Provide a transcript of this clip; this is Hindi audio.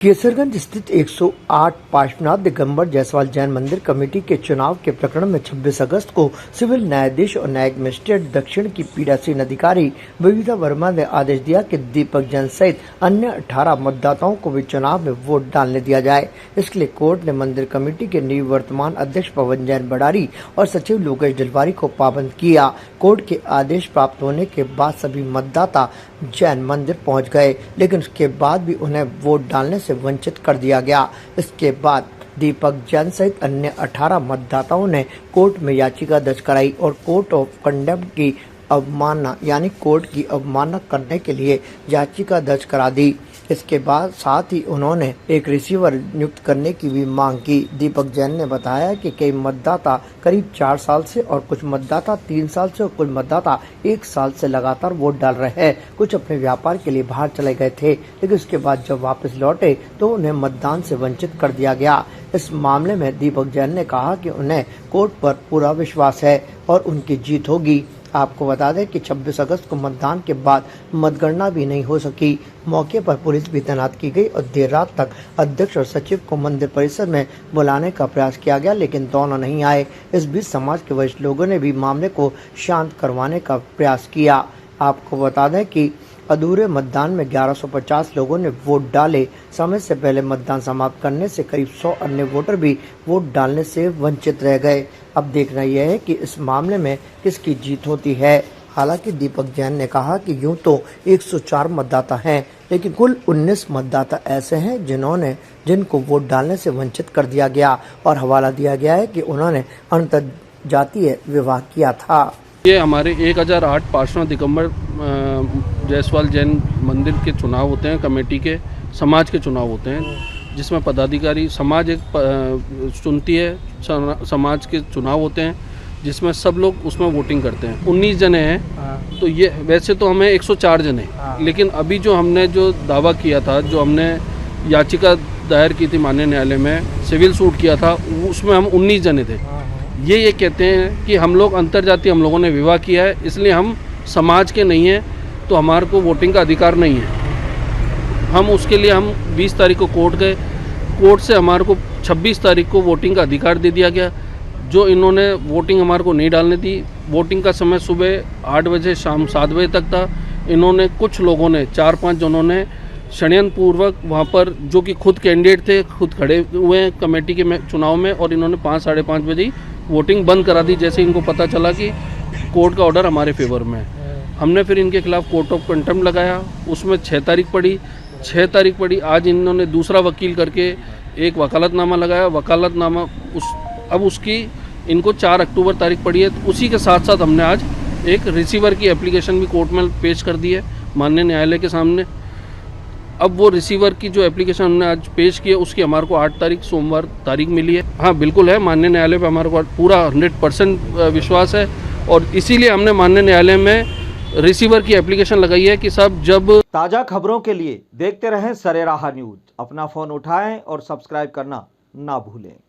केसरगंज स्थित 108 पार्श्वनाथ दिगंबर जायसवाल जैन मंदिर कमेटी के चुनाव के प्रकरण में 26 अगस्त को सिविल न्यायाधीश और न्यायिक मजिस्ट्रेट दक्षिण की पीठासीन अधिकारी विविधा वर्मा ने आदेश दिया कि दीपक जैन सहित अन्य 18 मतदाताओं को भी चुनाव में वोट डालने दिया जाए। इसके लिए कोर्ट ने मंदिर कमेटी के निवर्तमान अध्यक्ष पवन जैन बड़ारी और सचिव लोकेश दिलवारी को पाबंद किया। कोर्ट के आदेश प्राप्त होने के बाद सभी मतदाता जैन मंदिर पहुंच गए, लेकिन उसके बाद भी उन्हें वोट डालने से वंचित कर दिया गया। इसके बाद दीपक जैन सहित अन्य 18 मतदाताओं ने कोर्ट में याचिका दर्ज कराई और कोर्ट ऑफ कंडक्ट की अवमानना यानी कोर्ट की अवमानना करने के लिए याचिका दर्ज करा दी। इसके बाद साथ ही उन्होंने एक रिसीवर नियुक्त करने की भी मांग की। दीपक जैन ने बताया कि कई मतदाता करीब 4 साल से और कुछ मतदाता 3 साल से और कुछ मतदाता 1 साल से लगातार वोट डाल रहे हैं। कुछ अपने व्यापार के लिए बाहर चले गए थे, लेकिन उसके बाद जब वापस लौटे तो उन्हें मतदान से वंचित कर दिया गया। इस मामले में दीपक जैन ने कहा कि उन्हें कोर्ट पर पूरा विश्वास है और उनकी जीत होगी। आपको बता दें कि 26 अगस्त को मतदान के बाद मतगणना भी नहीं हो सकी। मौके पर पुलिस भी तैनात की गई और देर रात तक अध्यक्ष और सचिव को मंदिर परिसर में बुलाने का प्रयास किया गया, लेकिन दोनों नहीं आए। इस बीच समाज के वरिष्ठ लोगों ने भी मामले को शांत करवाने का प्रयास किया। आपको बता दें कि अधूरे मतदान में 1150 लोगों ने वोट डाले। समय से पहले मतदान समाप्त करने से करीब 100 अन्य वोटर भी वोट डालने से वंचित रह गए। अब देखना यह है कि इस मामले में किसकी जीत होती है। हालांकि दीपक जैन ने कहा कि यूं तो 104 मतदाता हैं, लेकिन कुल 19 मतदाता ऐसे हैं जिनको वोट डालने से वंचित कर दिया गया और हवाला दिया गया है कि उन्होंने अंतर्जातीय विवाह किया था। ये हमारे 1008 पार्श्वनाथ दिगंबर जायसवाल जैन मंदिर के चुनाव होते हैं, कमेटी के समाज के चुनाव होते हैं, जिसमें पदाधिकारी समाज एक चुनती है। समाज के चुनाव होते हैं जिसमें सब लोग उसमें वोटिंग करते हैं। 19 जने हैं, तो ये वैसे तो हमें 104 जने, लेकिन अभी जो हमने जो दावा किया था, जो हमने याचिका दायर की थी माननीय न्यायालय में, सिविल सूट किया था, उसमें हम 19 जने थे। ये कहते हैं कि हम लोग अंतर्जातीय हम लोगों ने विवाह किया है, इसलिए हम समाज के नहीं हैं, तो हमारे को वोटिंग का अधिकार नहीं है। हम उसके लिए हम 20 तारीख को कोर्ट गए। कोर्ट से हमारे को 26 तारीख को वोटिंग का अधिकार दे दिया गया। जो इन्होंने वोटिंग हमारे को नहीं डालने दी, वोटिंग का समय सुबह 8 बजे शाम 7 बजे तक था। इन्होंने कुछ लोगों ने 4-5 जनों ने षड्यंत्र पूर्वक वहाँ पर, जो कि खुद कैंडिडेट थे, खुद खड़े हुए हैं कमेटी के चुनाव में, और इन्होंने 5-5:30 बजे वोटिंग बंद करा दी जैसे इनको पता चला कि कोर्ट का ऑर्डर हमारे फेवर में है। हमने फिर इनके खिलाफ कोर्ट ऑफ कंटेम्प्ट लगाया, उसमें 6 तारीख पड़ी। आज इन्होंने दूसरा वकील करके एक वकालतनामा लगाया। वकालतनामा अब उसकी इनको 4 अक्टूबर तारीख पड़ी है। तो उसी के साथ साथ हमने आज एक रिसीवर की एप्लीकेशन भी कोर्ट में पेश कर दी है माननीय न्यायालय के सामने। अब वो रिसीवर की जो एप्लीकेशन हमने आज पेश की है, उसकी हमारे को 8 तारीख सोमवार तारीख मिली है। हाँ बिल्कुल है, माननीय न्यायालय पे हमारे को पूरा 100% विश्वास है, और इसीलिए हमने माननीय न्यायालय में रिसीवर की एप्लीकेशन लगाई है कि साहब जब ताज़ा खबरों के लिए देखते रहें सरेराह न्यूज़। अपना फ़ोन उठाएं और सब्सक्राइब करना ना भूलें।